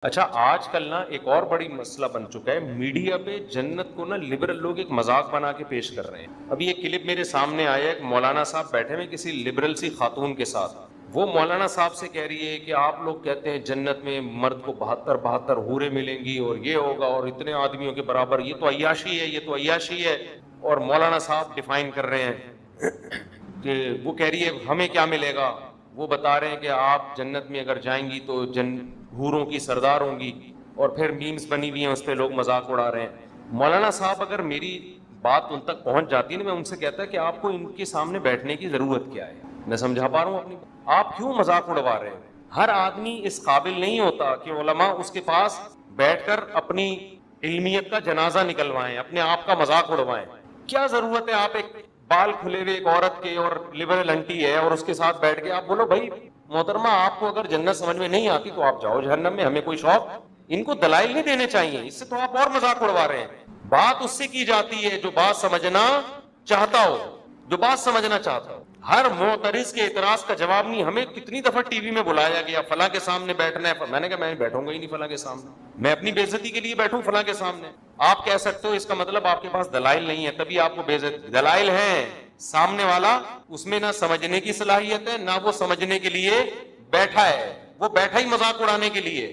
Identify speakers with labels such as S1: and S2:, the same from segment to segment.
S1: اچھا، آج کل نا ایک اور بڑی مسئلہ بن چکا ہے، میڈیا پہ جنت کو نا لبرل لوگ ایک مذاق بنا کے پیش کر رہے ہیں۔ ابھی ایک کلپ میرے سامنے آیا، ایک مولانا صاحب بیٹھے ہوئے کسی لبرل سی خاتون کے ساتھ، وہ مولانا صاحب سے کہہ رہی ہے کہ آپ لوگ کہتے ہیں جنت میں مرد کو 72 حوریں ملیں گی اور یہ ہوگا اور اتنے آدمیوں کے برابر، یہ تو عیاشی ہے، یہ تو عیاشی ہے۔ اور مولانا صاحب ڈیفائن کر رہے ہیں کہ وہ کہہ رہی ہے ہمیں کیا ملے گا، وہ بتا رہے ہیں کہ آپ جنت میں اگر جائیں گی تو حوروں کی سردار ہوں گی، اور پھر میمز بنی ہوئی ہیں اس پہ لوگ مذاق اڑا رہے ہیں۔ مولانا صاحب اگر میری بات ان تک پہنچ جاتی نا، میں ان سے کہتا کہ آپ کو ان کے سامنے بیٹھنے کی ضرورت کیا ہے؟ میں سمجھا پا رہا ہوں اپنی بات؟ آپ کیوں مذاق اڑوا رہے ہیں؟ ہر آدمی اس قابل نہیں ہوتا کہ علماء اس کے پاس بیٹھ کر اپنی علمیت کا جنازہ نکلوائیں، اپنے آپ کا مذاق اڑوائیں۔ کیا ضرورت ہے آپ ایک بال کھلے ہوئے ایک عورت کے اور لبرل انٹی ہے اور اس کے ساتھ بیٹھ کے آپ بولو بھائی محترمہ آپ کو اگر جنت سمجھ میں نہیں آتی تو آپ جاؤ جہنم میں، ہمیں کوئی شوق؟ ان کو دلائل نہیں دینے چاہیے، اس سے تو آپ اور مذاق اڑوا رہے ہیں۔ بات اس سے کی جاتی ہے جو بات سمجھنا چاہتا ہو، جو بات سمجھنا چاہتا ہو۔ ہر معترض کے اعتراض کا جواب نہیں۔ ہمیں کتنی دفعہ ٹی وی میں بلایا گیا فلاں کے سامنے بیٹھنا ہے، میں نے کہا میں بیٹھوں گا ہی نہیں فلاں کے سامنے، میں اپنی بے عزتی کے لیے بیٹھوں فلاں کے سامنے؟ آپ کہہ سکتے ہو اس کا مطلب آپ کے پاس دلائل نہیں ہے، تبھی آپ کو بے عزتی۔ دلائل ہیں، سامنے والا اس میں نہ سمجھنے کی صلاحیت ہے نہ وہ سمجھنے کے لیے بیٹھا ہے، وہ بیٹھا ہی مذاق اڑانے کے لیے۔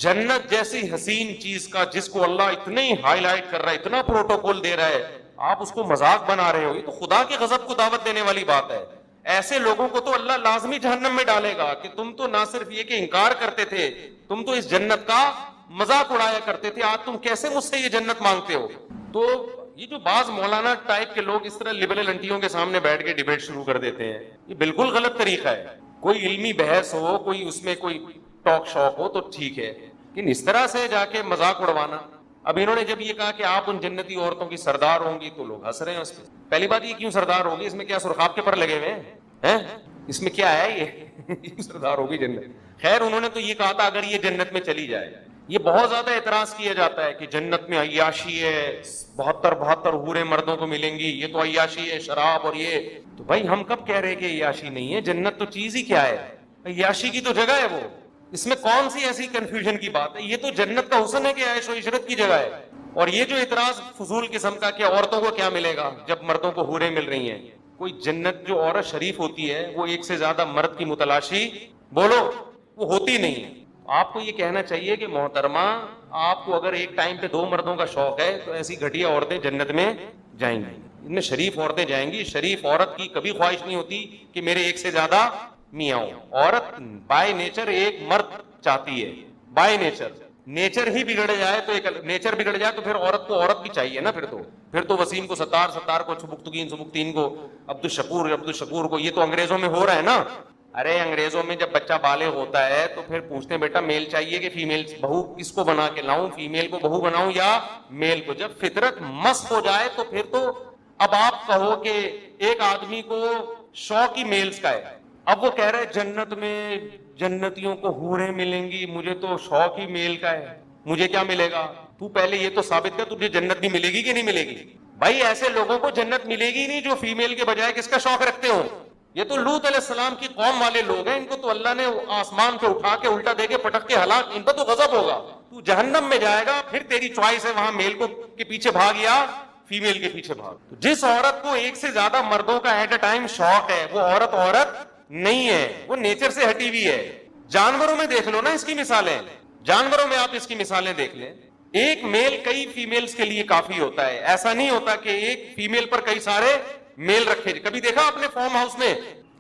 S1: جنت جیسی حسین چیز کا جس کو اللہ اتنے ہی ہائی لائٹ کر رہا ہے، اتنا پروٹوکول دے رہا ہے، آپ اس کو مذاق بنا رہے ہو، یہ تو خدا کے غضب کو دعوت دینے والی بات ہے۔ ایسے لوگوں کو تو اللہ لازمی جہنم میں ڈالے گا کہ تم تو نہ صرف یہ کہ انکار کرتے تھے، تم تو اس جنت کا مذاق اڑایا کرتے تھے، آج تم کیسے مجھ سے یہ جنت مانگتے ہو؟ تو یہ جو بعض مولانا ٹائپ کے لوگ اس طرح لبرل انٹیوں کے سامنے بیٹھ کے ڈیبیٹ شروع کر دیتے ہیں، یہ بالکل غلط طریقہ ہے۔ کوئی علمی بحث ہو، کوئی اس میں کوئی ٹاک شوق ہو تو ٹھیک ہے، لیکن اس طرح سے جا کے مذاق اڑوانا۔ اب انہوں نے جب یہ کہا کہ آپ ان جنتی عورتوں کی سردار ہوں گی تو لوگ ہنس رہے ہیں اس پہ۔ پہلی بات یہ کیوں سردار ہوگی؟ اس میں کیا سرخاب کے پر لگے ہوئے ہیں؟ اس میں کیا ہے یہ سردار ہوگی جنت؟ خیر انہوں نے تو یہ کہا تھا اگر یہ جنت میں چلی جائے۔ یہ بہت زیادہ اعتراض کیا جاتا ہے کہ جنت میں عیاشی ہے، 72 حوریں مردوں کو ملیں گی، یہ تو عیاشی ہے، شراب اور یہ۔ تو بھائی ہم کب کہہ رہے کہ عیاشی نہیں ہے؟ جنت تو چیز ہی کیا ہے؟ عیاشی کی تو جگہ ہے وہ، اس میں کون سی ایسی کنفیوژن کی بات ہے؟ یہ تو جنت کا حسن ہے کہ عیش و عشرت کی جگہ ہے۔ اور یہ جو اعتراض فضول قسم کا کہ عورتوں کو کیا ملے گا جب مردوں کو حوریں مل رہی ہیں، کوئی جنت جو عورت شریف ہوتی ہے وہ ایک سے زیادہ مرد کی متلاشی بولو وہ ہوتی نہیں ہے۔ آپ کو یہ کہنا چاہیے کہ محترمہ آپ کو اگر ایک ٹائم پہ 2 مردوں کا شوق ہے تو ایسی گھٹیا عورتیں جنت میں جائیں گی، ان میں شریف عورتیں جائیں گی۔ شریف عورت کی کبھی خواہش نہیں ہوتی کہ میرے ایک سے زیادہ میاں ہوں۔ عورت بائی نیچر ایک مرد چاہتی ہے، بائی نیچر۔ نیچر ہی بگڑ جائے تو ایک نیچر بگڑ جائے تو پھر عورت کو عورت بھی چاہیے نا، پھر تو وسیم کو ستار، ستار کو سبکتگین کو عبدالشکور کو۔ یہ تو انگریزوں میں ہو رہا ہے نا۔ ارے انگریزوں میں جب بچہ بالغ ہوتا ہے تو پھر پوچھتے ہیں بیٹا میل چاہیے کہ فیمیل، بہو کس کو بنا کے لاؤں، فیمیل کو بہو بناؤں یا میل کو؟ جب فطرت مست ہو جائے تو پھر تو اب آپ کہو کہ ایک آدمی کو شوق ہی میلز کا ہے، اب وہ کہہ رہے جنت میں جنتیوں کو حوریں ملیں گی، مجھے تو شوق ہی میل کا ہے، مجھے کیا ملے گا؟ تو پہلے یہ تو ثابت کر تجھے جنت بھی ملے گی کہ نہیں ملے گی؟ بھائی ایسے لوگوں کو جنت ملے گی نہیں جو فیمیل کے بجائے کس کا شوق رکھتے ہوں۔ یہ تو لوط علیہ السلام کی قوم والے لوگ ہیں، ان کو تو اللہ نے آسمان پہ اٹھا کے الٹا دے کے پٹک کے ہلاک، ان پر تو غضب ہوگا۔ تو جہنم میں جائے گا، پھر تیری چوائس ہے وہاں میل کو کے پیچھے بھاگ یا فیمیل کے پیچھے بھاگ۔ تو جس عورت کو ایک سے زیادہ مردوں کا ایٹ اے ٹائم شوق ہے وہ عورت نہیں ہے، وہ نیچر سے ہٹی ہوئی ہے۔ جانوروں میں دیکھ لو نا اس کی مثالیں، جانوروں میں آپ اس کی مثالیں دیکھ لیں۔ ایک میل کئی فیمیلز کے لیے کافی ہوتا ہے، ایسا نہیں ہوتا کہ ایک فیمیل پر کئی سارے میل رکھے۔ کبھی دیکھا آپ نے فارم ہاؤس میں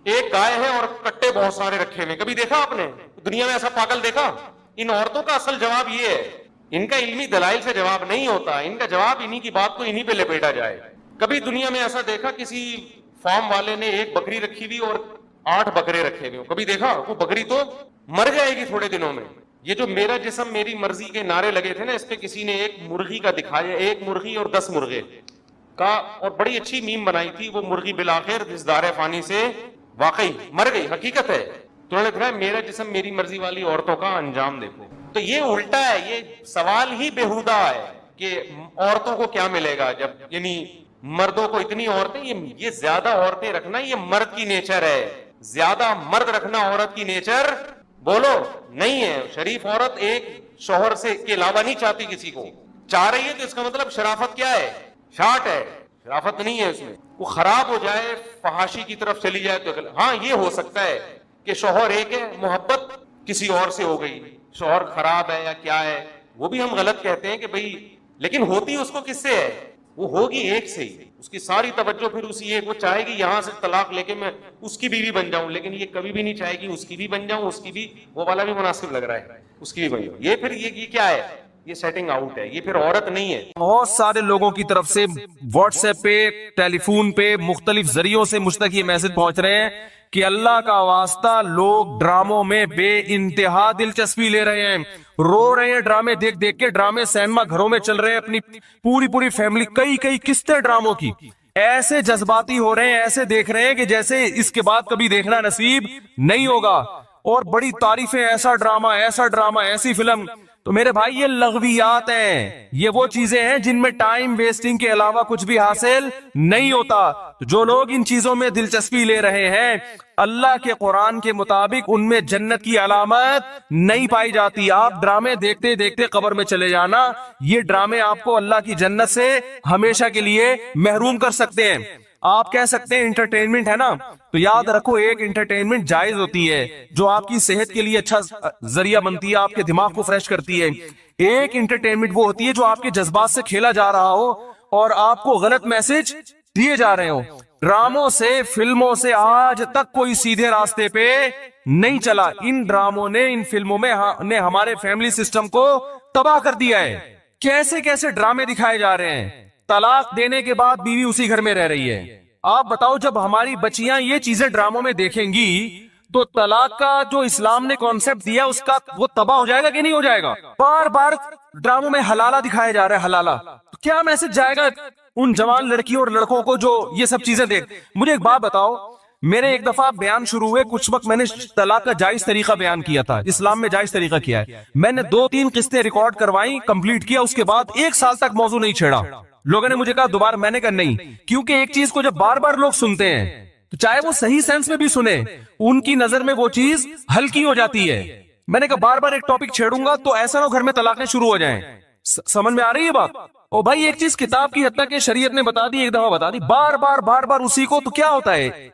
S1: ایک گائے ہے اور کٹے بہت سارے رکھے ہوئے؟ کبھی دیکھا آپ نے دنیا میں ایسا پاگل دیکھا؟ ان عورتوں کا اصل جواب یہ ہے، ان کا علمی دلائل سے جواب نہیں ہوتا، ان کا جواب انہی کی بات کو انہی پہ لپیٹا جائے۔ کبھی دنیا میں ایسا دیکھا کسی فارم والے نے ایک بکری رکھی ہوئی اور 8 بکرے رکھے ہوئے؟ کبھی دیکھا؟ وہ بکری تو مر جائے گی تھوڑے دنوں میں۔ یہ جو میرا جسم میری مرضی کے نعرے لگے تھے نا، اس پہ کسی نے ایک مرغی کا دکھایا، 1 مرغی اور 10 مرغے کا، اور بڑی اچھی میم بنائی تھی۔ وہ مرغی بالآخر اس دار فانی سے واقعی مر گئی، حقیقت ہے۔ تو انہوں نے کہا میرا جسم میری مرضی والی عورتوں کا انجام دیکھو۔ تو یہ الٹا ہے، یہ سوال ہی بےہودہ ہے کہ عورتوں کو کیا ملے گا جب، یعنی مردوں کو اتنی عورتیں، یہ زیادہ عورتیں رکھنا یہ مرد کی نیچر ہے، زیادہ مرد رکھنا عورت کی نیچر بولو نہیں ہے. شریف عورت ایک شوہر سے کے علاوہ نہیں چاہتی کسی کو, چاہ رہی ہے تو اس کا مطلب شرافت کیا ہے؟ شارٹ ہے, شرافت نہیں ہے اس میں. وہ خراب ہو جائے, فحاشی کی طرف چلی جائے تو ہاں یہ ہو سکتا ہے کہ شوہر ایک ہے, محبت کسی اور سے ہو گئی, شوہر خراب ہے یا کیا ہے, وہ بھی ہم غلط کہتے ہیں کہ بھئی, لیکن ہوتی اس کو کس سے ہے؟ وہ ہوگی ایک سے ہی, اس کی ساری توجہ پھر اسی ایک, وہ چاہے گی یہاں سے طلاق لے کے میں اس کی بیوی بن جاؤں, لیکن یہ کبھی بھی نہیں چاہے گی اس کی بھی بن جاؤں, اس کی بھی, وہ والا بھی مناسب لگ رہا ہے, اس کی بھی بن جاؤں. یہ پھر یہ کیا ہے؟ یہ سیٹنگ آؤٹ ہے, یہ پھر عورت نہیں ہے.
S2: بہت سارے لوگوں کی طرف سے واٹس ایپ پہ, ٹیلی فون پہ, مختلف ذریعوں سے مجھ تک یہ میسج پہنچ رہے ہیں کہ اللہ کا واسطہ لوگ ڈراموں میں بے انتہا دلچسپی لے رہے ہیں, رو رہے ہیں ڈرامے دیکھ دیکھ کے. ڈرامے سینما گھروں میں چل رہے ہیں, اپنی پوری فیملی, کئی قسطیں ڈراموں کی, ایسے جذباتی ہو رہے ہیں, ایسے دیکھ رہے ہیں کہ جیسے اس کے بعد کبھی دیکھنا نصیب نہیں ہوگا, اور بڑی تعریفیں, ایسا ڈرامہ, ایسی فلم. تو میرے بھائی یہ لغویات ہیں, یہ وہ چیزیں ہیں جن میں ٹائم ویسٹنگ کے علاوہ کچھ بھی حاصل نہیں ہوتا. جو لوگ ان چیزوں میں دلچسپی لے رہے ہیں, اللہ کے قرآن کے مطابق ان میں جنت کی علامت نہیں پائی جاتی. آپ ڈرامے دیکھتے دیکھتے قبر میں چلے جانا, یہ ڈرامے آپ کو اللہ کی جنت سے ہمیشہ کے لیے محروم کر سکتے ہیں. آپ کہہ سکتے ہیں انٹرٹینمنٹ ہے نا, تو یاد رکھو ایک انٹرٹینمنٹ جائز ہوتی ہے جو آپ کی صحت کے لیے اچھا ذریعہ بنتی ہے, آپ کے دماغ کو فریش کرتی ہے. ایک انٹرٹینمنٹ وہ ہوتی ہے جو آپ کے جذبات سے کھیلا جا رہا ہو اور آپ کو غلط میسج دیے جا رہے ہو. ڈراموں سے, فلموں سے آج تک کوئی سیدھے راستے پہ نہیں چلا. ان ڈراموں نے, ان فلموں میں نے ہمارے فیملی سسٹم کو تباہ کر دیا ہے. کیسے ڈرامے دکھائے جا رہے ہیں, طلاق دینے کے بعد بیوی اسی گھر میں رہ رہی ہے. آپ بتاؤ جب ہماری بچیاں یہ چیزیں ڈراموں میں دیکھیں گی تو طلاق کا جو اسلام نے کانسیپٹ دیا اس کا وہ تباہ ہو جائے گا کہ نہیں ہو جائے گا؟ بار ڈراموں میں حلالہ دکھایا جا رہا ہے, حلالہ. تو کیا میسج جائے گا ان جوان لڑکیوں اور لڑکوں کو جو یہ سب چیزیں دیکھ؟ مجھے ایک بات بتاؤ, میرے ایک دفعہ بیان شروع ہوئے, کچھ وقت میں نے طلاق کا جائز طریقہ بیان کیا تھا, اسلام میں جائز طریقہ کیا ہے. میں نے 2-3 قسطیں ریکارڈ کروائی, کمپلیٹ کیا, اس کے بعد 1 سال تک موضوع نہیں چھیڑا. لوگوں نے مجھے کہا دوبارہ, میں نے کہا نہیں, کیونکہ ایک چیز کو جب بار لوگ سنتے ہیں تو چاہے وہ صحیح سینس میں بھی سنے, ان کی نظر میں وہ چیز ہلکی ہو جاتی ہے. میں نے کہا بار ایک ٹاپک چھیڑوں گا تو ایسا نہ گھر میں طلاقیں شروع ہو جائیں. سمجھ میں آ رہی ہے بات؟ او بھائی ایک چیز کتاب کی حد تک کہ شریعت نے بتا دی, ایک دفعہ بتا دی, بار اسی کو, تو کیا ہوتا ہے,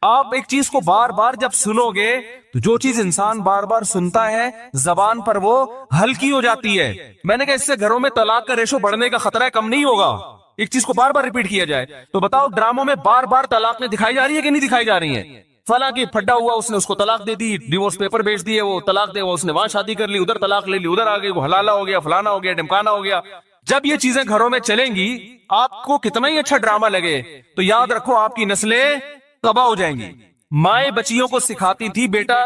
S2: آپ ایک چیز کو بار جب سنو گے تو جو چیز انسان بار سنتا ہے زبان پر وہ ہلکی ہو جاتی ہے. میں نے کہا اس سے گھروں میں طلاق کا ریشو بڑھنے کا خطرہ کم نہیں ہوگا, ایک چیز کو بار ریپیٹ کیا جائے. تو بتاؤ ڈراموں میں بار طلاق میں دکھائی جا رہی ہے کہ نہیں دکھائی جا رہی ہیں؟ فلاں کی پھڈا ہوا, اس نے اس کو طلاق دے دی, ڈیورس پیپر بیچ دیے, وہ طلاق دے, وہ اس نے وہاں شادی کر لی, ادھر طلاق لے لی, ادھر آ گئی, وہ حلالہ ہو گیا, فلانا ہو گیا, ڈمکانا ہو گیا. جب یہ چیزیں گھروں میں چلیں گی, آپ کو کتنا ہی اچھا ڈرامہ لگے, تو یاد رکھو آپ کی نسلیں تباہ ہو جائیں گی. مائیں بچیوں کو سکھاتی تھی, بیٹا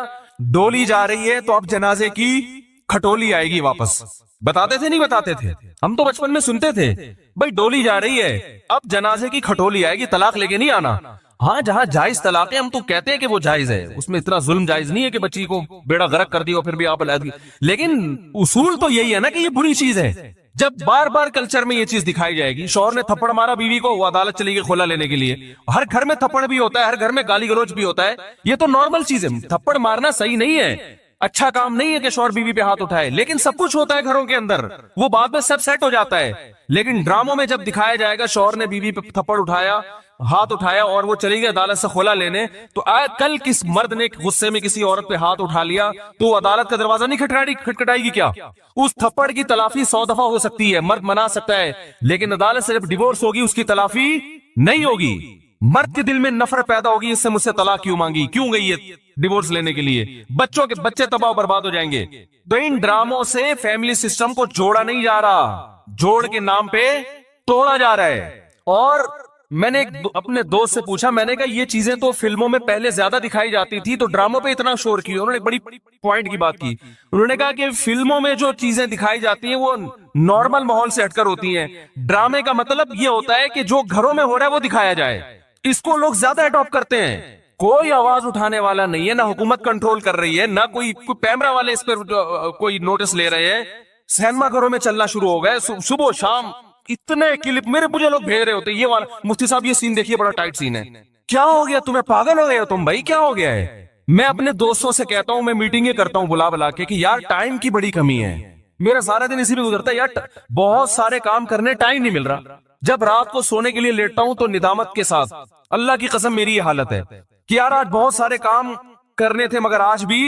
S2: ڈولی جا رہی ہے تو اب جنازے کی کھٹولی آئے گی واپس. بتاتے تھے نہیں بتاتے تھے؟ ہم تو بچپن میں سنتے تھے, بھائی ڈولی جا رہی ہے اب جنازے کی کھٹولی آئے گی, طلاق لے کے نہیں آنا. ہاں جہاں جائز طلاق ہے ہم تو کہتے ہیں کہ وہ جائز ہے, اس میں اتنا ظلم جائز نہیں ہے کہ بچی کو بیڑا غرق کر دی اور پھر بھی آپ علیحدگی. لیکن اصول تو یہی ہے نا کہ یہ بری چیز ہے. جب بار کلچر میں یہ چیز دکھائی جائے گی, شوہر نے تھپڑ مارا بیوی کو, وہ عدالت چلی گئی خلا لینے کے لیے. ہر گھر میں تھپڑ بھی ہوتا ہے, ہر گھر میں گالی گلوچ بھی ہوتا ہے, یہ تو نارمل چیز ہے. تھپڑ مارنا صحیح نہیں ہے, اچھا کام نہیں ہے کہ شوہر بیوی پہ ہاتھ اٹھائے, لیکن سب کچھ ہوتا ہے گھروں کے اندر, وہ بعد میں سب سیٹ ہو جاتا ہے. لیکن ڈراموں میں جب دکھایا جائے گا شوہر نے بیوی پہ تھپڑ اٹھایا, ہاتھ اٹھایا اور وہ چلی گئی عدالت سے خلا لینے, تو کل کس مرد نے غصے میں کسی عورت پہ ہاتھ اٹھا لیا تو وہ عدالت کا دروازہ نہیں کھٹکھٹائے گی کیا؟ اس تھپڑ کی تلافی 100 دفعہ ہو سکتی ہے, مرد منا سکتا ہے, لیکن عدالت سے جب ڈیورس ہوگی اس کی تلافی نہیں ہوگی. مرد کے دل میں نفرت پیدا ہوگی, اس سے مجھ سے طلاق کیوں مانگی, کیوں گئی ہے ڈیورس لینے کے لیے, بچے تباہ و برباد ہو جائیں گے. تو ان ڈراموں سے فیملی سسٹم کو جوڑا نہیں جا رہا, جوڑ کے نام پہ توڑا جا رہا ہے. اور میں نے اپنے دوست سے پوچھا, میں نے کہا یہ چیزیں تو فلموں میں پہلے زیادہ دکھائی جاتی تھی, تو ڈراموں پہ اتنا شور کیوں؟ انہوں نے بڑی پوائنٹ کی بات کی. انہوں نے کہا کہ فلموں میں جو چیزیں دکھائی جاتی ہیں وہ نارمل ماحول سے ہٹ کر ہوتی ہیں. ڈرامے کا مطلب یہ ہوتا ہے کہ جو گھروں میں ہو رہا ہے وہ دکھایا جائے. اس کو لوگ زیادہ اڈاپٹ کرتے ہیں. کوئی آواز اٹھانے والا نہیں ہے, نہ حکومت کنٹرول کر رہی ہے, نہ کوئی کیمرہ والے اس پر کوئی نوٹس لے رہے ہیں. سینما گھروں میں چلنا شروع ہو گئے, صبح شام اتنے کلپ مجھے لوگ بھیج رہے ہوتے, یہ والا مفتی صاحب یہ سین دیکھیے بڑا ٹائٹ سین ہے. کیا ہو گیا تمہیں, پاگل ہو گئے ہو تم بھائی, کیا ہو گیا ہے؟ میں اپنے دوستوں سے کہتا ہوں, میں میٹنگیں کرتا ہوں بلا بلا کے کہ یار ٹائم کی بڑی کمی ہے, میرا سارا دن اسی میں گزرتا ہے یار, بہت سارے کام کرنے ٹائم نہیں مل رہا. جب رات کو سونے کے لیے لیٹتا ہوں تو ندامت کے ساتھ, اللہ کی قسم میری یہ حالت ہے کہ یار آج بہت سارے کام کرنے تھے مگر آج بھی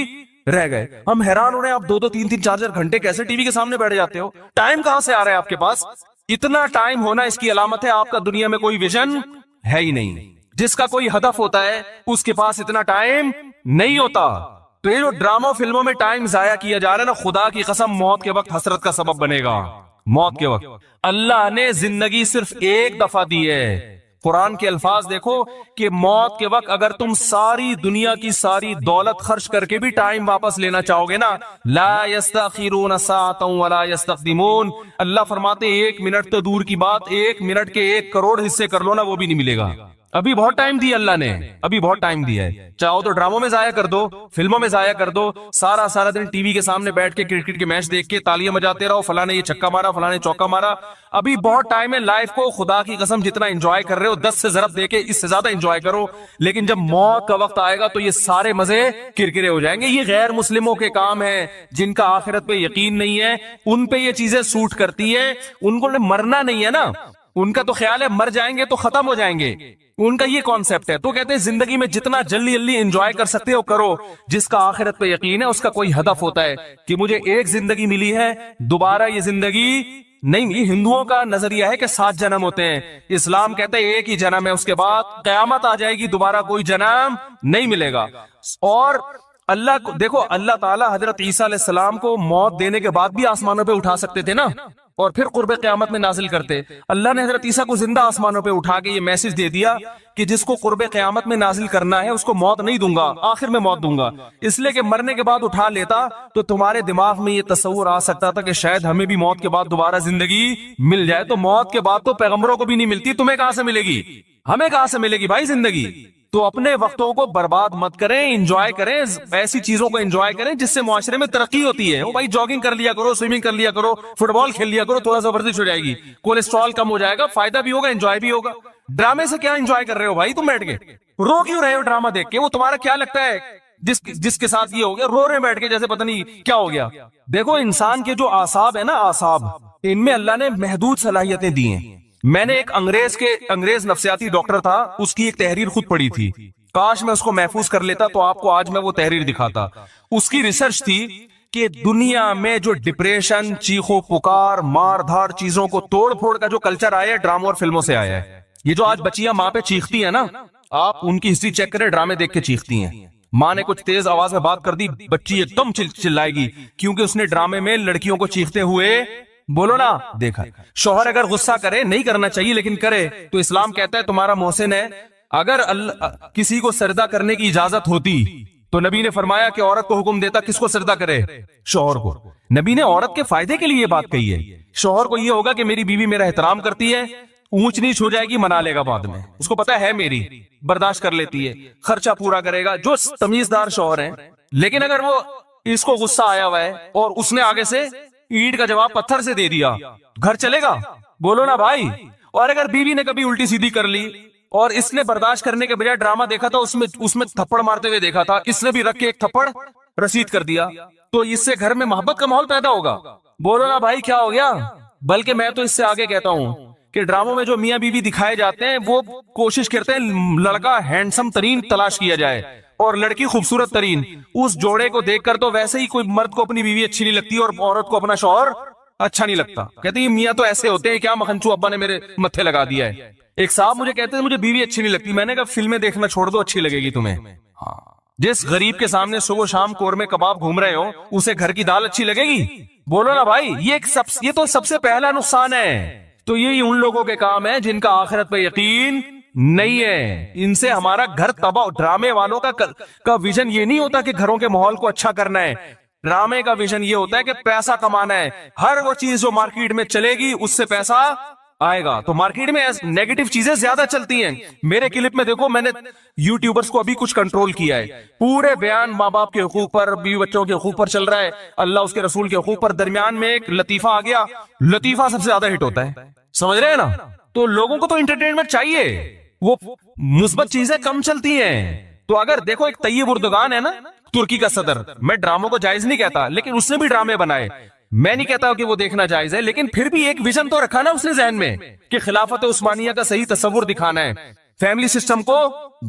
S2: رہ گئے. ہم حیران ہو رہے ہیں, آپ 2-2 3-3 4-4 گھنٹے کیسے ٹی وی کے سامنے بیٹھ جاتے ہو؟ ٹائم کہاں سے آ رہا ہے آپ کے پاس؟ اتنا ٹائم ہونا اس کی علامت ہے آپ کا دنیا میں کوئی ویژن ہے ہی نہیں. جس کا کوئی ہدف ہوتا ہے اس کے پاس اتنا ٹائم نہیں ہوتا. تو یہ جو ڈراموں فلموں میں ٹائم ضائع کیا جا رہا ہے نا, خدا کی قسم موت کے وقت حسرت کا سبب بنے گا. موت کے وقت اللہ نے زندگی صرف ایک دفعہ دی ہے. قرآن کے الفاظ دیکھو کہ موت کے وقت اگر تم ساری دنیا کی ساری دولت خرچ کر کے بھی ٹائم واپس لینا چاہو گے نا, لا یستاخرون ساعتا ولا یستقدمون, اللہ فرماتے 1 منٹ تو دور کی بات, 1 منٹ کے 1 کروڑ حصے کر لو نا وہ بھی نہیں ملے گا. ابھی بہت ٹائم دیا اللہ نے, ابھی بہت ٹائم دیا ہے. چاہو تو ڈراموں میں ضائع کر دو, فلموں میں ضائع کر دو, سارا دن ٹی وی کے سامنے بیٹھ کے کرکٹ کے میچ دیکھ کے تالیاں بجاتے رہو, فلاں نے یہ چھکا مارا, فلاں نے چوکا مارا. ابھی بہت ٹائم ہے لائف کو, خدا کی قسم جتنا انجوائے کر رہے ہو 10 سے ضرب دے کے اس سے زیادہ انجوائے کرو. لیکن جب موت کا وقت آئے گا تو یہ سارے مزے کرکرے ہو جائیں گے. یہ غیر مسلموں کے کام ہیں جن کا آخرت پہ یقین نہیں ہے, ان پہ یہ چیزیں سوٹ کرتی ہے. ان کو مرنا نہیں ہے نا, ان کا تو خیال ہے مر جائیں گے تو ختم ہو جائیں گے, ان کا یہ کانسیپٹ ہے. تو کہتے ہیں زندگی میں جتنا جلدی انجوائے کر سکتے ہو کرو. جس کا آخرت پہ یقین ہے اس کا کوئی ہدف ہوتا ہے کہ مجھے ایک زندگی ملی ہے, دوبارہ یہ زندگی نہیں. یہ ہندوؤں کا نظریہ ہے کہ 7 جنم ہوتے ہیں, اسلام کہتا ہے ایک ہی جنم ہے, اس کے بعد قیامت آ جائے گی, دوبارہ کوئی جنم نہیں ملے گا. اور اللہ کو دیکھو, اللہ تعالیٰ حضرت عیسیٰ علیہ السلام کو موت دینے کے بعد بھی آسمانوں پہ اٹھا سکتے تھے نا, اور پھر قرب قیامت میں نازل کرتے. اللہ نے حضرت عیسیٰ کو زندہ آسمانوں پہ اٹھا کے یہ میسج دے دیا کہ جس کو قرب قیامت میں نازل کرنا ہے اس کو موت نہیں دوں گا, آخر میں موت دوں گا. اس لیے کہ مرنے کے بعد اٹھا لیتا تو تمہارے دماغ میں یہ تصور آ سکتا تھا کہ شاید ہمیں بھی موت کے بعد دوبارہ زندگی مل جائے. تو موت کے بعد تو پیغمبروں کو بھی نہیں ملتی, تمہیں کہاں سے ملے گی, ہمیں کہاں سے ملے گی بھائی زندگی. تو اپنے وقتوں کو برباد مت کریں, انجوائے کریں, ایسی چیزوں کو انجوائے کریں جس سے معاشرے میں ترقی ہوتی ہے. وہ بھائی جاگنگ کر لیا کرو, سوئمنگ کر لیا کرو, فٹ بال کھیل لیا کرو, تھوڑا سا ورزش ہو جائے گی, کولیسٹرول کم ہو جائے گا, فائدہ بھی ہوگا, انجوائے بھی ہوگا. ڈرامے سے کیا انجوائے کر رہے ہو بھائی تم بیٹھ کے, رو کیوں رہے ہو ڈرامہ دیکھ کے؟ وہ تمہارا کیا لگتا ہے جس کے ساتھ یہ ہو گیا, رو رہے بیٹھ کے جیسے پتہ نہیں کیا ہو گیا. دیکھو انسان کے جو اعصاب ہے نا, اعصاب, ان میں اللہ نے محدود صلاحیتیں دی ہیں. میں نے ایک انگریز نفسیاتی ڈاکٹر تھا, اس کی ایک تحریر خود پڑھی تھی, کاش میں اس کو محفوظ کر لیتا تو آپ کو آج میں وہ تحریر دکھاتا. اس کی ریسرچ تھی کہ دنیا میں جو ڈپریشن, چیخو پکار, مار دھاڑ, چیزوں کو توڑ پھوڑ کا جو کلچر آیا ہے ڈراموں اور فلموں سے آیا ہے. یہ جو آج بچیاں ماں پہ چیختی ہیں نا, آپ ان کی ہسٹری چیک کریں, ڈرامے دیکھ کے چیختی ہیں. ماں نے کچھ تیز آواز میں بات کر دی, بچی ایک دم چلائے گی کیونکہ اس نے ڈرامے میں لڑکیوں کو چیختے ہوئے بولو نا دیکھا. شوہر اگر غصہ کرے, نہیں کرنا چاہیے لیکن کرے, تو اسلام کہتا ہے تمہارا محسن ہے. اگر کسی کو سجدہ کرنے کی اجازت ہوتی تو نبی نے فرمایا کہ عورت کو حکم دیتا کس کو سجدہ کرے, شوہر کو. نبی نے عورت کے فائدے کے لیے یہ بات کہی ہے. شوہر کو یہ ہوگا کہ میری بیوی میرا احترام کرتی ہے, اونچ نیچ ہو جائے گی منا لے گا بعد میں, اس کو پتا ہے میری, برداشت کر لیتی ہے, خرچہ پورا کرے گا, جو تمیزدار شوہر ہیں. لیکن اگر وہ اس کو غصہ آیا ہوا ہے اور اس نے آگے سے اینٹ کا جواب پتھر سے دے دیا, گھر چلے گا؟ بولو نا بھائی. اور اگر بیوی نے کبھی الٹی سیدھی کر لی اور اس نے برداشت کرنے کے بجائے ڈرامہ دیکھا تھا, اس میں تھپڑ مارتے ہوئے دیکھا تھا, اس نے بھی رکھ کے ایک تھپڑ رسید کر دیا, تو اس سے گھر میں محبت کا ماحول پیدا ہوگا. بولو نا بھائی کیا ہو گیا. بلکہ میں تو اس سے آگے کہتا ہوں کہ ڈراموں میں جو میاں بیوی دکھائے جاتے ہیں وہ کوشش کرتے ہیں لڑکا ہینڈسم ترین تلاش کیا جائے اور لڑکی خوبصورت ترین. اس جوڑے کو دیکھ کر تو ویسے ہی کوئی مرد کو اپنی بیوی اچھی نہیں لگتی اور عورت کو اپنا شوہر اچھا نہیں لگتا. کہتے ہیں میاں تو ایسے ہوتے ہیں, کیا مکھنچو ابا نے میرے متھے لگا دیا ہے. ایک صاحب مجھے کہتے ہیں مجھے بیوی اچھی نہیں لگتی. میں نے کہا فلمیں دیکھنا چھوڑ دو, اچھی لگے گی تمہیں. ہاں, جس غریب کے سامنے صبح شام قورمے کباب گھوم رہے ہو اسے گھر کی دال اچھی لگے گی؟ بولو نا بھائی. یہ تو سب سے پہلا نقصان ہے. تو یہی ان لوگوں کے کام ہے جن کا آخرت پہ یقین نہیں ہے, ان سے ہمارا گھر تباہ. ڈرامے والوں کا ویژن یہ نہیں ہوتا کہ گھروں کے ماحول کو اچھا کرنا ہے. ڈرامے کا ویژن یہ ہوتا ہے کہ پیسہ کمانا ہے. ہر وہ چیز جو مارکیٹ میں چلے گی اس سے پیسہ آئے گا. تو مارکیٹ میں نیگیٹو چیزیں زیادہ چلتی ہیں. میرے کلپ میں دیکھو, میں نے یوٹیوبرز کو ابھی کچھ کنٹرول کیا ہے. پورے بیان ماں باپ کے حقوق پر, بیوی بچوں کے حقوق پر چل رہا ہے, اللہ اس کے رسول کے حقوق پر. درمیان میں ایک لطیفہ آ گیا, لطیفہ سب سے زیادہ ہٹ ہوتا ہے. سمجھ رہے ہیں نا. تو لوگوں کو تو انٹرٹینمنٹ چاہیے, وہ مثبت چیزیں کم چلتی ہیں. تو اگر دیکھو ایک طیب اردگان ہے نا ترکی کا صدر, میں ڈراموں کو جائز نہیں کہتا, لیکن اس نے بھی ڈرامے بنائے, میں نہیں کہتا کہ وہ دیکھنا جائز ہے, لیکن پھر بھی ایک ویژن تو رکھا نا اس نے ذہن میں کہ خلافت عثمانیہ کا صحیح تصور دکھانا ہے, فیملی سسٹم کو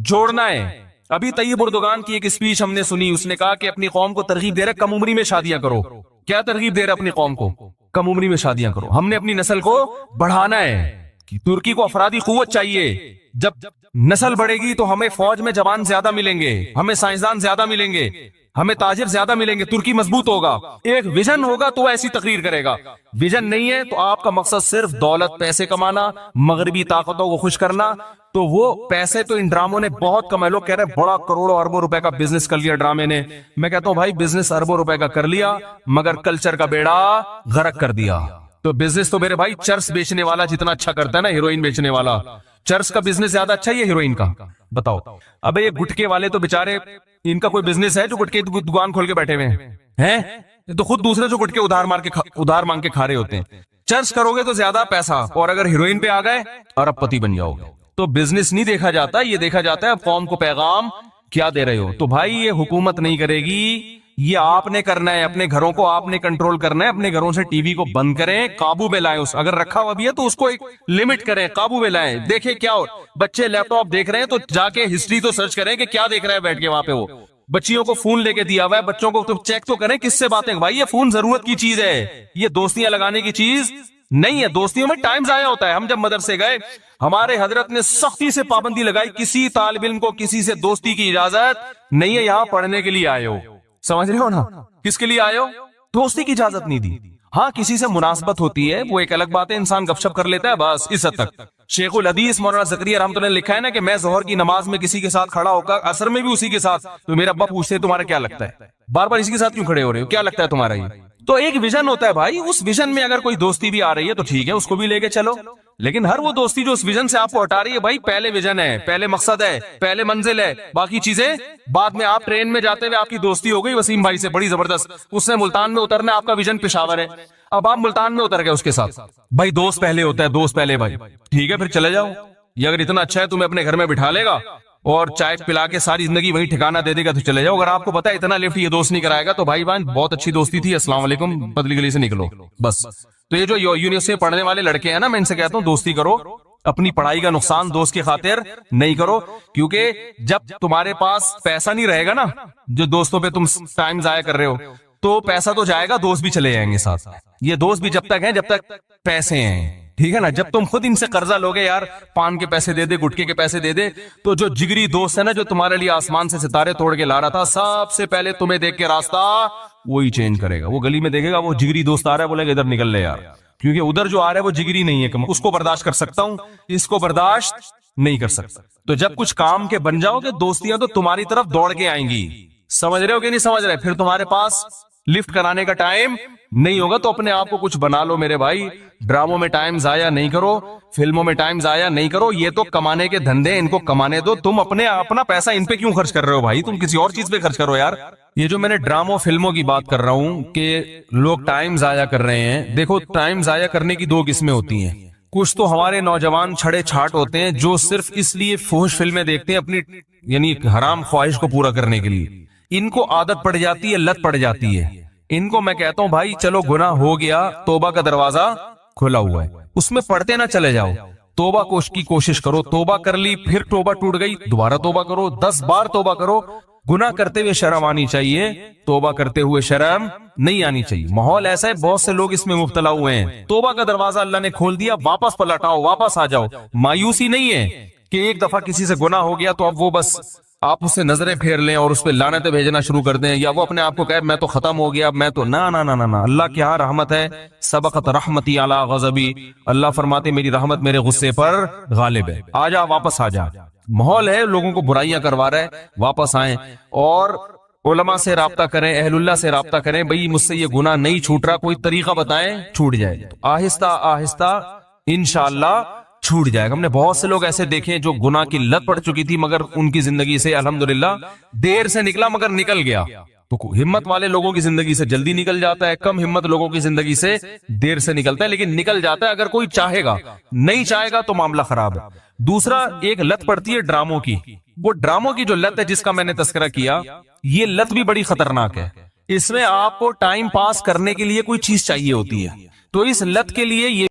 S2: جوڑنا ہے. ابھی طیب اردگان کی ایک اسپیچ ہم نے سنی, اس نے کہا کہ اپنی قوم کو ترغیب دے رہے کم عمری میں شادیاں کرو. کیا ترغیب دے رہے اپنی قوم کو؟ کم عمری میں شادیاں کرو. ہم نے اپنی نسل کو بڑھانا ہے. ترکی کو افرادی قوت چاہیے. جب نسل بڑھے گی تو ہمیں فوج میں جوان زیادہ ملیں گے, ہمیں سائنسدان زیادہ ملیں گے, ہمیں تاجر زیادہ ملیں گے, ترکی مضبوط ہوگا. ایک ویژن ہوگا تو وہ ایسی تقریر کرے گا. ویژن نہیں ہے تو آپ کا مقصد صرف دولت پیسے کمانا, مغربی طاقتوں کو خوش کرنا, تو وہ پیسے تو ان ڈراموں نے بہت کمائے. لوگ کہہ رہے ہیں بڑا کروڑوں اربوں روپے کا بزنس کر لیا ڈرامے نے. میں کہتا ہوں بھائی بزنس اربوں روپے کا کر لیا مگر کلچر کا بیڑا غرق کر دیا. تو بزنس تو میرے بھائی چرس بیچنے والا جتنا اچھا کرتا ہے نا, ہیروئن بیچنے والا, چرس کا بزنس زیادہ اچھا ہے یہ ہیروئن کا؟ بتاؤ. ابے یہ گٹکے والے تو بےچارے, ان کا کوئی بزنس ہے جو گٹکے دکان کھول کے بیٹھے ہوئے ہیں؟ تو خود دوسرے جو گٹکے ادھار مانگ کے کھا رہے ہوتے ہیں. چرس کرو گے تو زیادہ پیسہ, اور اگر ہیروئن پہ آ گئے ارب پتی بن جاؤ گے. تو بزنس نہیں دیکھا جاتا, یہ دیکھا جاتا ہے اب قوم کو پیغام کیا دے رہے ہو. تو بھائی یہ حکومت نہیں کرے گی, یہ آپ نے کرنا ہے. اپنے گھروں کو آپ نے کنٹرول کرنا ہے. اپنے گھروں سے ٹی وی کو بند کریں, قابو میں لائیں. اگر رکھا ہوا بھی ہے تو اس کو ایک لمٹ کریں, قابو میں لائیں. دیکھیں کیا بچے لیپ ٹاپ دیکھ رہے ہیں تو جا کے ہسٹری تو سرچ کریں کہ کیا دیکھ رہا ہے بیٹھ کے وہاں پہ. وہ بچیوں کو فون لے کے دیا ہوا ہے, بچوں کو تو چیک تو کریں کس سے باتیں. بھائی یہ فون ضرورت کی چیز ہے, یہ دوستیاں لگانے کی چیز نہیں ہے. دوستیوں میں ٹائم ضائع ہوتا ہے. ہم جب مدرسے گئے ہمارے حضرت نے سختی سے پابندی لگائی, کسی طالب علم کو کسی سے دوستی کی اجازت نہیں ہے, یہاں پڑھنے کے لیے آئے ہو. سمجھ رہے ہو نا, کس کے لیے آئے ہو؟ دوستی کی اجازت نہیں دی. ہاں کسی سے مناسبت ہوتی ہے وہ ایک الگ بات ہے, انسان گپ شپ کر لیتا ہے بس اس حد تک. شیخ الحدیث مولانا زکریا رحمۃ اللہ نے لکھا ہے نا کہ میں ظہر کی نماز میں کسی کے ساتھ کھڑا ہو کر عصر میں بھی اسی کے ساتھ, تو میرا ابا پوچھتے تمہارا کیا لگتا ہے, بار بار اسی کے ساتھ کیوں کھڑے ہو رہے ہو, کیا لگتا ہے تمہارا یہ؟ تو ایک ویژن ہوتا ہے بھائی, اس ویژن میں اگر کوئی دوستی بھی آ رہی ہے تو ٹھیک ہے, اس کو بھی لے کے چلو. لیکن ہر وہ دوستی جو اس ویژن سے آپ کو ہٹا رہی ہے, بھائی پہلے ویژن ہے, پہلے مقصد ہے, پہلے منزل ہے, باقی چیزیں بعد میں. آپ ٹرین میں جاتے ہوئے آپ کی دوستی ہو گئی وسیم بھائی سے بڑی زبردست, اس نے ملتان میں اترنا ہے, آپ کا ویژن پشاور ہے, اب آپ ملتان میں اتر گئے اس کے ساتھ. بھائی دوست پہلے ہوتا ہے, دوست پہلے بھائی, ٹھیک ہے پھر چلے جاؤ. یہ اگر اتنا اچھا ہے تمہیں اپنے گھر میں بٹھا لے گا اور چائے پلا کے ساری زندگی وہی ٹھکانا دے دے گا تو چلے جاؤ. اگر آپ کو پتا ہے اتنا لفٹ یہ دوست نہیں کرائے گا تو بھائی بہن بہت اچھی دوستی تھی, السلام علیکم, بدلی گلی سے نکلو بس. تو یہ جو یونیورسٹی میں پڑھنے والے لڑکے ہیں نا, میں ان سے کہتا ہوں دوستی کرو, اپنی پڑھائی کا نقصان دوست کی خاطر نہیں کرو. کیونکہ جب تمہارے پاس پیسہ نہیں رہے گا نا, جو دوستوں پہ تم ٹائم ضائع کر رہے ہو, تو پیسہ تو جائے گا, دوست بھی چلے جائیں گے ساتھ. یہ دوست بھی جب تک ہیں جب تک پیسے ہیں, ٹھیک ہے نا. جب تم خود ان سے قرضہ لوگے, یار پان کے پیسے دے دے, گٹکے کے پیسے دے دے, تو جو جگری دوست ہے نا, جو تمہارے لیے آسمان سے ستارے توڑ کے لا رہا تھا, سب سے پہلے تمہیں دیکھ کے راستہ وہی چینج کرے گا. وہ گلی میں دیکھے گا وہ جگری دوست آ رہا ہے, بولے گا ادھر نکل لے یار, کیونکہ ادھر جو آ رہا ہے وہ جگری نہیں ہے, اس کو برداشت کر سکتا ہوں, اس کو برداشت نہیں کر سکتا. تو جب کچھ کام کے بن جاؤ گے, دوستیاں تو تمہاری طرف دوڑ کے آئیں گی. سمجھ رہے ہو کہ نہیں سمجھ رہے؟ پھر تمہارے پاس لفٹ کرانے کا ٹائم نہیں ہوگا. تو اپنے آپ کو کچھ بنا لو میرے بھائی, ڈراموں میں ٹائم ضائع نہیں کرو, فلموں میں ٹائم ضائع نہیں کرو. یہ تو کمانے کے دھندے, ان کو کمانے دو. تم اپنا پیسہ ان پہ کیوں خرچ کر رہے ہو بھائی, تم کسی اور چیز پہ خرچ کرو یار. یہ جو میں نے ڈراموں فلموں کی بات کر رہا ہوں کہ لوگ ٹائم ضائع کر رہے ہیں, دیکھو ٹائم ضائع کرنے کی دو قسمیں ہوتی ہیں. کچھ تو ہمارے نوجوان چھڑے چھاٹ ہوتے ہیں جو صرف اس لیے فحش فلمیں دیکھتے ہیں اپنی یعنی حرام خواہش کو پورا کرنے کے لیے. ان کو عادت پڑ جاتی ہے, لت پڑ جاتی ہے. ان کو میں کہتا ہوں بھائی چلو گناہ ہو گیا, توبہ کا دروازہ کھلا ہوا ہے, اس میں پڑھتے نہ چلے جاؤ. توبہ کی کوشش کرو, توبہ کر لی, پھر توبہ ٹوٹ گئی, دوبارہ توبہ کرو, 10 بار توبہ کرو. گناہ کرتے ہوئے شرم آنی چاہیے, توبہ کرتے ہوئے شرم نہیں آنی چاہیے. ماحول ایسا ہے, بہت سے لوگ اس میں مبتلا ہوئے ہیں. توبہ کا دروازہ اللہ نے کھول دیا, واپس پلٹ آؤ, واپس آ جاؤ. مایوسی نہیں ہے کہ ایک دفعہ کسی سے گناہ ہو گیا تو اب وہ بس آپ اس سے نظریں پھیر لیں اور اس پہ لعنتیں بھیجنا شروع کر دیں, یا وہ اپنے آپ کو کہے میں تو ختم ہو گیا, میں تو نا نا نا نا. اللہ کی ہاں رحمت ہے, سبقت رحمتی علی غضبی. اللہ فرماتے میری رحمت میرے غصے پر غالب ہے. آ جا, واپس آ جا. ماحول ہے لوگوں کو برائیاں کروا رہا ہے, واپس آئیں اور علماء سے رابطہ کریں, اہل اللہ سے رابطہ کریں. بھئی مجھ سے یہ گناہ نہیں چھوٹ رہا, کوئی طریقہ بتائیں, چھوٹ جائے. تو آہستہ آہستہ انشاءاللہ چھوٹ جائے گا. ہم نے بہت سے لوگ ایسے دیکھے جو گناہ کی لت پڑ چکی تھی, مگر ان کی زندگی سے الحمدللہ دیر سے نکلا مگر نکل گیا. تو ہمت والے لوگوں کی زندگی سے جلدی نکل جاتا ہے, کم ہمت لوگوں کی زندگی سے دیر سے نکلتا ہے, لیکن نکل جاتا ہے اگر کوئی چاہے گا. نہیں چاہے گا تو معاملہ خراب ہے. دوسرا ایک لت پڑتی ہے ڈراموں کی, وہ ڈراموں کی جو لت ہے جس کا میں نے تذکرہ کیا، یہ لت بھی بڑی خطرناک ہے. اس میں آپ کو ٹائم پاس کرنے کے لیے کوئی چیز چاہیے ہوتی ہے، تو اس لت کے لیے یہ